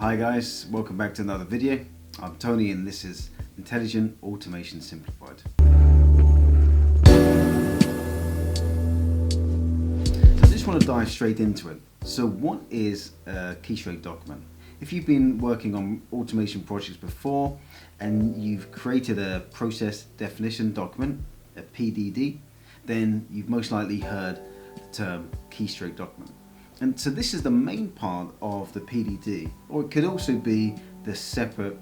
Hi guys, welcome back to another video. I'm Tony and this is Intelligent Automation Simplified. So I just want to dive straight into it. So what is a keystroke document? If you've been working on automation projects before and you've created a process definition document, a PDD, then you've most likely heard the term keystroke document. And so this is the main part of the PDD, or it could also be a separate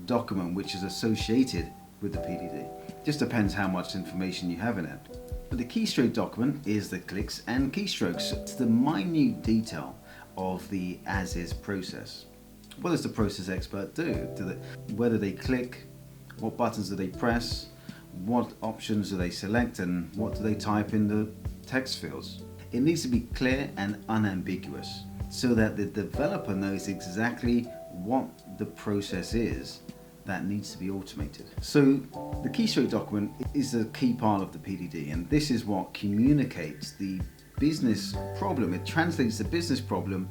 document which is associated with the PDD. Just depends how much information you have in it. But the keystroke document is the clicks and keystrokes. It's the minute detail of the as-is process. What does the process expert do? Whether they click, what buttons do they press, what options do they select, and what do they type in the text fields? It needs to be clear and unambiguous so that the developer knows exactly what the process is that needs to be automated. So the keystroke document is a key part of the PDD, and this is what communicates the business problem. It translates the business problem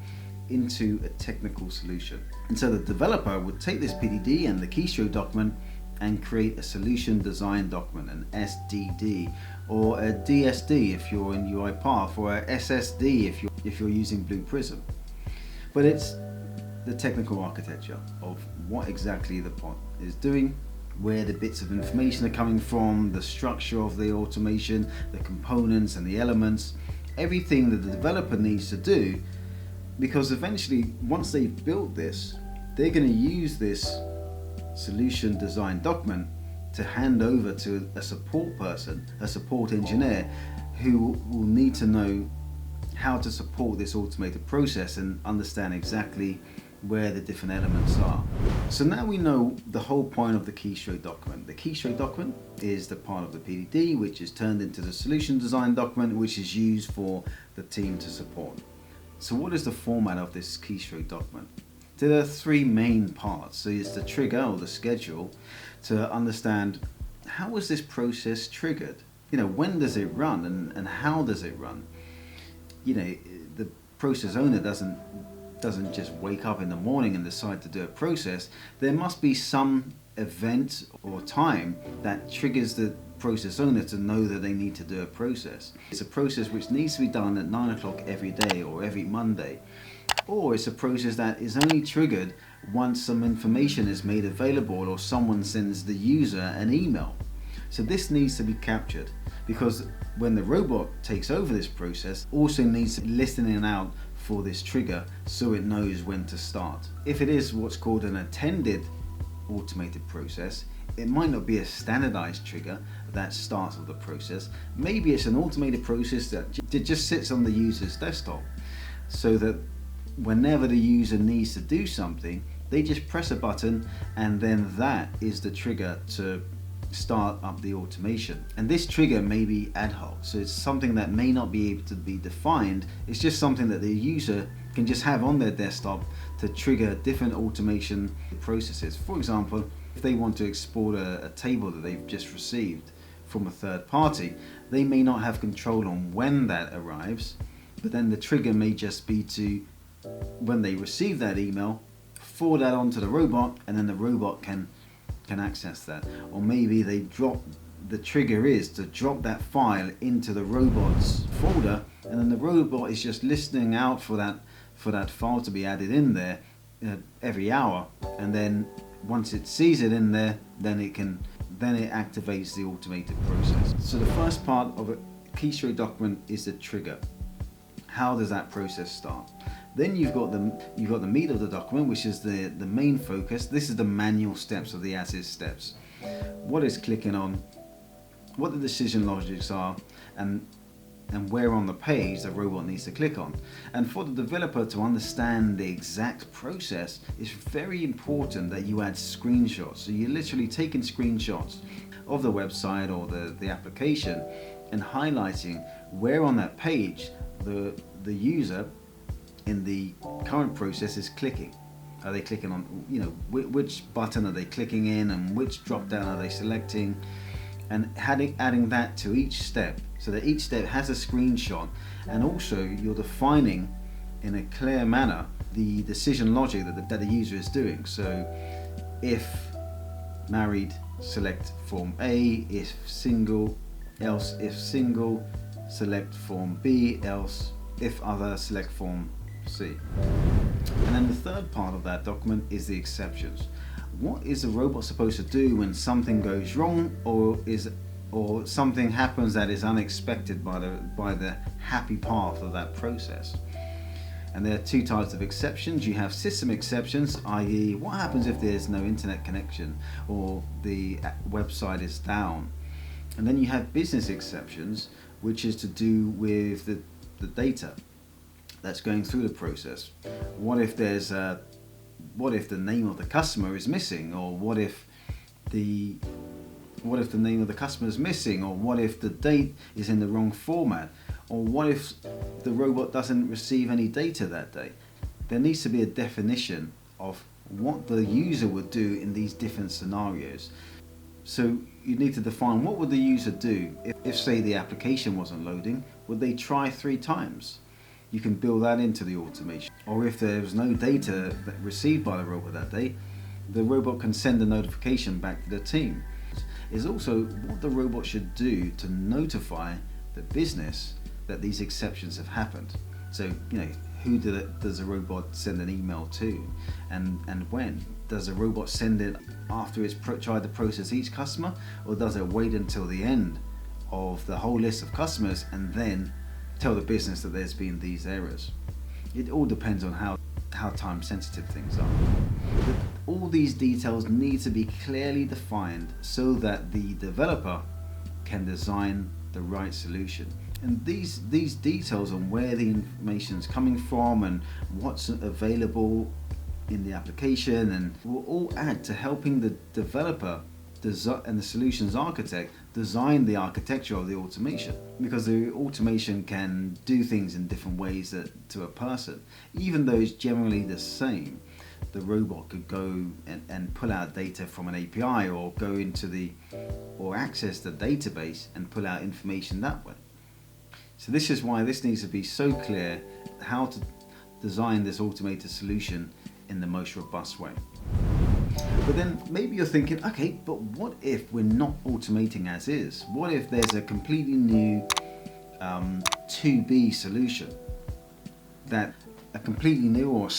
into a technical solution. And so the developer would take this PDD and the keystroke document and create a solution design document, an SDD, or a DSD if you're in UiPath, or a SSD if you're using Blue Prism. But it's the technical architecture of what exactly the pod is doing, where the bits of information are coming from, the structure of the automation, the components and the elements, everything that the developer needs to do, because eventually once they've built this, they're going to use this solution design document to hand over to a support person, a support engineer, who will need to know how to support this automated process and understand exactly where the different elements are. So now we know the whole point of the keystroke document. The keystroke document is the part of the PDD which is turned into the solution design document, which is used for the team to support. So what is the format of this keystroke document? There are three main parts. So it's the trigger or the schedule to understand how is this process triggered? When does it run and how does it run? The process owner doesn't just wake up in the morning and decide to do a process. There must be some event or time that triggers the process owner to know that they need to do a process. It's a process which needs to be done at 9 o'clock every day or every Monday. Or it's a process that is only triggered once some information is made available or someone sends the user an email. So this needs to be captured, because when the robot takes over this process, also needs to be listening out for this trigger so it knows when to start. If it is what's called an attended automated process, it might not be a standardized trigger that starts with the process. Maybe it's an automated process that just sits on the user's desktop, so that whenever the user needs to do something, they just press a button and then that is the trigger to start up the automation. And this trigger may be ad hoc, so it's something that may not be able to be defined. It's just something that the user can just have on their desktop to trigger different automation processes. For example, if they want to export a table that they've just received from a third party, they may not have control on when that arrives, but then the trigger may just be to, when they receive that email, forward that onto the robot, and then the robot can access that. Or maybe the trigger is to drop that file into the robot's folder, and then the robot is just listening out for that file to be added in there every hour, and then once it sees it in there, then it activates the automated process. So the first part of a keystroke document is the trigger. How does that process start? Then you've got the meat of the document, which is the main focus. This is the manual steps of the as-is steps. What is clicking on, what the decision logics are, and where on the page the robot needs to click on. And for the developer to understand the exact process, it's very important that you add screenshots. So you're literally taking screenshots of the website or the application and highlighting where on that page the user in the current process is clicking. Are they clicking on, which button are they clicking in, and which drop down are they selecting, and adding that to each step, so that each step has a screenshot, and also you're defining in a clear manner the decision logic that the user is doing. So if married, select form A, if single, else if single, select form B, else if other, select form C. And then the third part of that document is the exceptions. What is the robot supposed to do when something goes wrong or something happens that is unexpected by the happy path of that process? And there are two types of exceptions. You have system exceptions, i.e. what happens if there's no internet connection or the website is down. And then you have business exceptions, which is to do with the data that's going through the process. What if the name of the customer is missing, or what if the name of the customer is missing, or what if the date is in the wrong format, or what if the robot doesn't receive any data that day? There needs to be a definition of what the user would do in these different scenarios. So you need to define what would the user do if say the application wasn't loading. Would they try 3 times? You can build that into the automation. Or if there was no data received by the robot that day, the robot can send a notification back to the team. Is also what the robot should do to notify the business that these exceptions have happened. So, who does a robot send an email to, and when? Does a robot send it after it's tried to process each customer, or does it wait until the end of the whole list of customers and then tell the business that there's been these errors? It all depends on how time sensitive things are. But all these details need to be clearly defined so that the developer can design the right solution. And these details on where the information is coming from and what's available in the application and will all add to helping the developer and the solutions architect design the architecture of the automation, because the automation can do things in different ways to a person. Even though it's generally the same, the robot could go and pull out data from an API, or go into or access the database and pull out information that way. So this is why this needs to be so clear how to design this automated solution in the most robust way. But then maybe you're thinking, okay, but what if we're not automating as is? What if there's a completely new to-be solution, that a completely new or a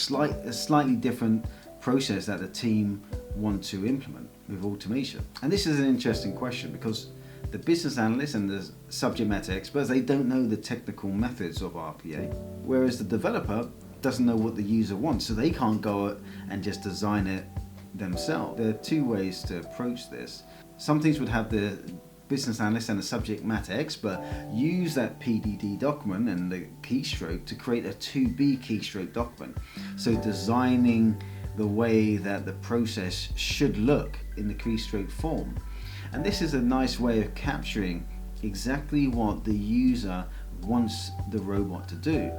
slightly different process that the team want to implement with automation? And this is an interesting question, because the business analysts and the subject matter experts, they don't know the technical methods of RPA, whereas the developer doesn't know what the user wants, so they can't go and just design it themselves. There are two ways to approach this. Some things would have the business analyst and the subject matter expert use that PDD document and the keystroke to create a to-be keystroke document. So designing the way that the process should look in the keystroke form. And this is a nice way of capturing exactly what the user wants the robot to do.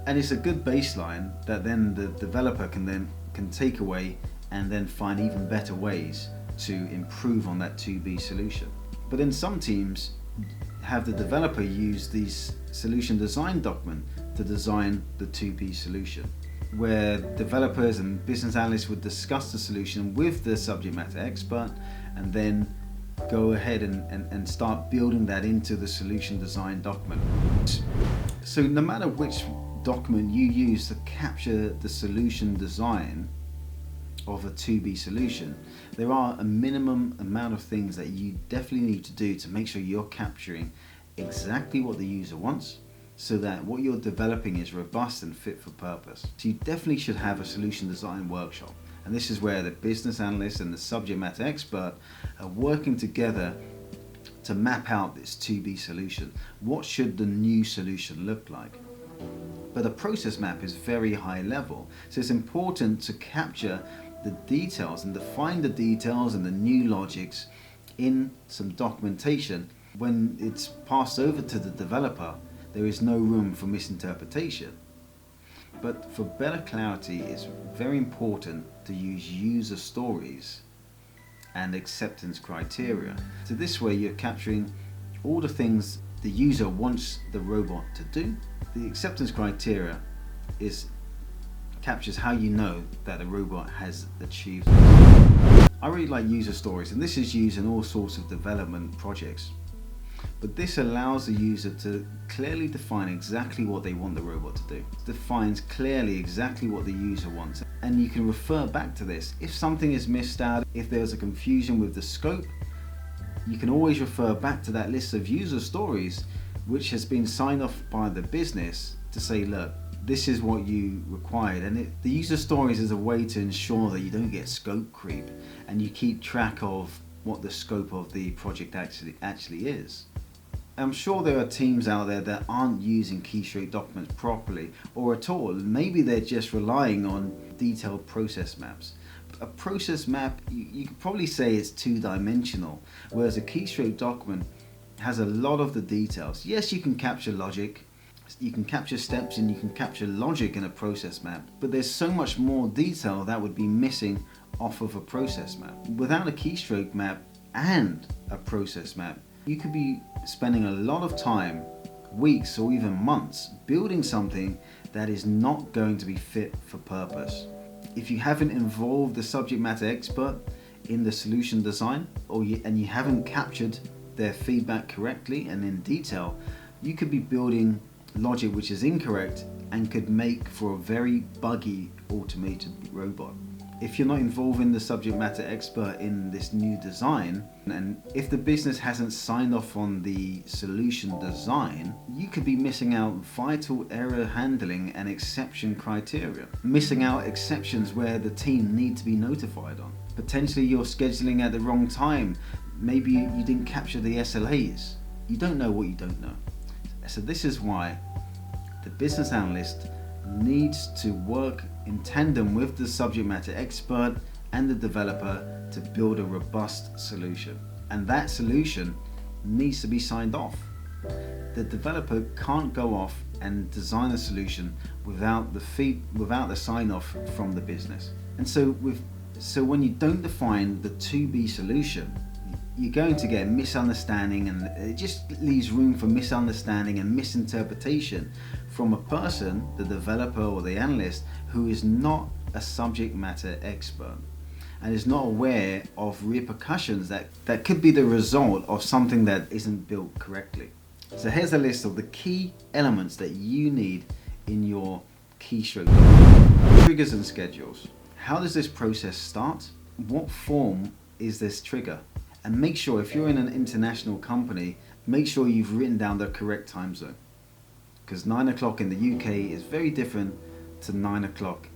And it's a good baseline that then the developer can take away and then find even better ways to improve on that to-be solution. But then some teams have the developer use these solution design document to design the to-be solution, where developers and business analysts would discuss the solution with the subject matter expert and then go ahead and start building that into the solution design document. So no matter which document you use to capture the solution design of a to-be solution, there are a minimum amount of things that you definitely need to do to make sure you're capturing exactly what the user wants, so that what you're developing is robust and fit for purpose. So you definitely should have a solution design workshop, and this is where the business analyst and the subject matter expert are working together to map out this to-be solution. What should the new solution look like? But the process map is very high level, so it's important to capture the details and define the details and the new logics in some documentation. When it's passed over to the developer, there is no room for misinterpretation. But for better clarity, it's very important to use user stories and acceptance criteria. So this way you're capturing all the things the user wants the robot to do. The acceptance criteria is captures how you know that a robot has achieved. I really like user stories, and this is used in all sorts of development projects. But this allows the user to clearly define exactly what they want the robot to do. It defines clearly exactly what the user wants, and you can refer back to this. If something is missed out, if there's a confusion with the scope, you can always refer back to that list of user stories which has been signed off by the business to say, look, this is what you required. And the user stories is a way to ensure that you don't get scope creep and you keep track of what the scope of the project actually is. I'm sure there are teams out there that aren't using Keystroke documents properly or at all. Maybe they're just relying on detailed process maps. A process map, you could probably say it's two-dimensional, whereas a Keystroke document has a lot of the details. Yes, you can capture logic, you can capture steps, and you can capture logic in a process map, but there's so much more detail that would be missing off of a process map. Without a Keystroke map and a process map, you could be spending a lot of time, weeks or even months, building something that is not going to be fit for purpose. If you haven't involved the subject matter expert in the solution design, and you haven't captured their feedback correctly and in detail, you could be building logic which is incorrect and could make for a very buggy automated robot. If you're not involving the subject matter expert in this new design, and if the business hasn't signed off on the solution design, you could be missing out vital error handling and exception criteria. Missing out exceptions where the team need to be notified on. Potentially you're scheduling at the wrong time. Maybe you didn't capture the SLAs. You don't know what you don't know. So this is why the business analyst needs to work in tandem with the subject matter expert and the developer to build a robust solution. And that solution needs to be signed off. The developer can't go off and design a solution without the sign off from the business. And so when you don't define the to-be solution, you're going to get misunderstanding, and it just leaves room for misunderstanding and misinterpretation from a person, the developer or the analyst, who is not a subject matter expert and is not aware of repercussions that could be the result of something that isn't built correctly. So here's a list of the key elements that you need in your Keystroke. Triggers and schedules. How does this process start? What form is this trigger? And make sure, if you're in an international company, make sure you've written down the correct time zone. Because 9 o'clock in the UK is very different to 9 o'clock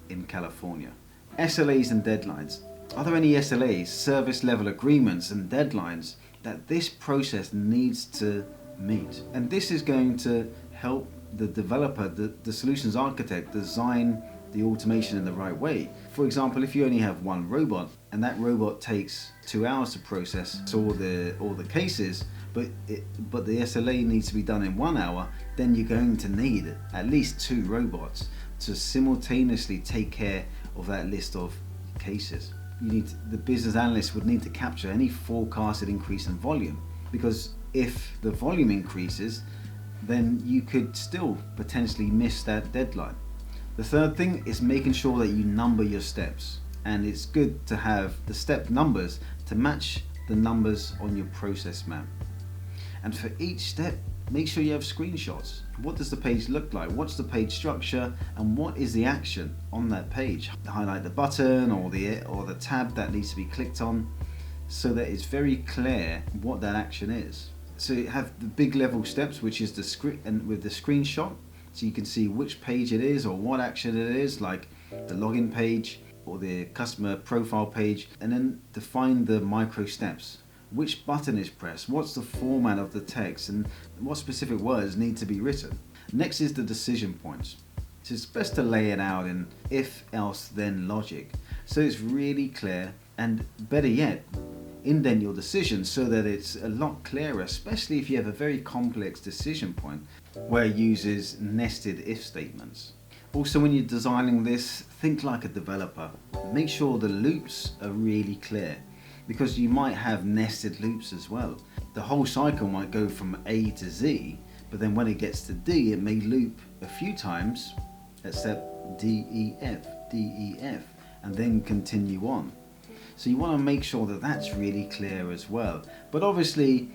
in California. SLAs and deadlines. Are there any SLAs, service level agreements and deadlines that this process needs to meet? And this is going to help the developer, the solutions architect, design the automation in the right way. For example, if you only have one robot and that robot takes 2 hours to process all the cases, but the SLA needs to be done in 1 hour, then you're going to need at least 2 robots to simultaneously take care of that list of cases. The business analyst would need to capture any forecasted increase in volume, because if the volume increases, then you could still potentially miss that deadline. The third thing is making sure that you number your steps, and it's good to have the step numbers to match the numbers on your process map. And for each step, make sure you have screenshots. What does the page look like? What's the page structure? And what is the action on that page? Highlight the button or the tab that needs to be clicked on, so that it's very clear what that action is. So you have the big level steps, which is the screen, and with the screenshot, so you can see which page it is or what action it is, like the login page or the customer profile page, and then define the micro steps. Which button is pressed, what's the format of the text, and what specific words need to be written. Next is the decision points. So it's best to lay it out in if, else, then logic, so it's really clear, and better yet, indent your decision so that it's a lot clearer, especially if you have a very complex decision point where it uses nested if statements. Also, when you're designing this, think like a developer. Make sure the loops are really clear, because you might have nested loops as well. The whole cycle might go from A to Z, but then when it gets to D, it may loop a few times at step DEF, DEF, and then continue on. So you want to make sure that that's really clear as well. But obviously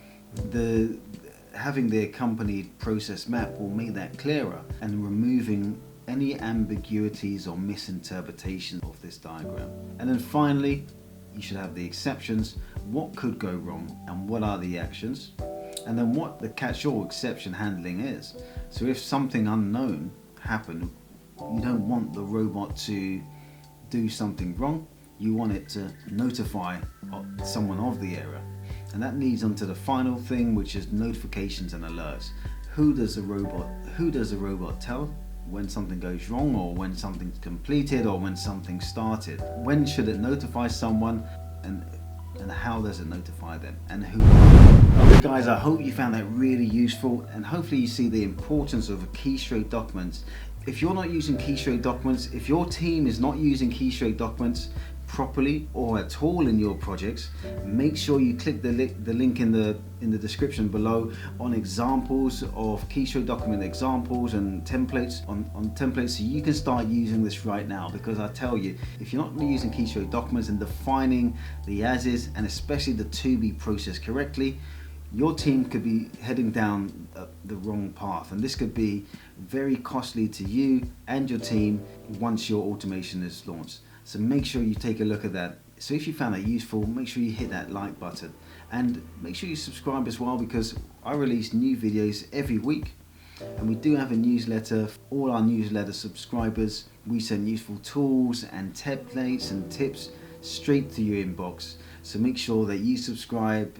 having the accompanied process map will make that clearer and removing any ambiguities or misinterpretations of this diagram. And then finally, you should have the exceptions. What could go wrong and what are the actions? And then what the catch-all exception handling is. So if something unknown happened, you don't want the robot to do something wrong. You want it to notify someone of the error. And that leads on to the final thing, which is notifications and alerts. Who does the robot tell when something goes wrong, or when something's completed, or when something started? When should it notify someone, and how does it notify them, and who? Okay guys, I hope you found that really useful, and hopefully you see the importance of keystroke documents. If you're not using keystroke documents, if your team is not using keystroke documents properly or at all in your projects, make sure you click the link in the description below on examples of keystroke document examples and templates on templates, so you can start using this right now. Because I tell you, if you're not using keystroke documents and defining the as-is and especially the to-be process correctly, your team could be heading down the wrong path, and this could be very costly to you and your team once your automation is launched. So make sure you take a look at that. So if you found that useful, make sure you hit that like button, and make sure you subscribe as well, because I release new videos every week. And we do have a newsletter. For all our newsletter subscribers, we send useful tools and templates and tips straight to your inbox. So make sure that you subscribe,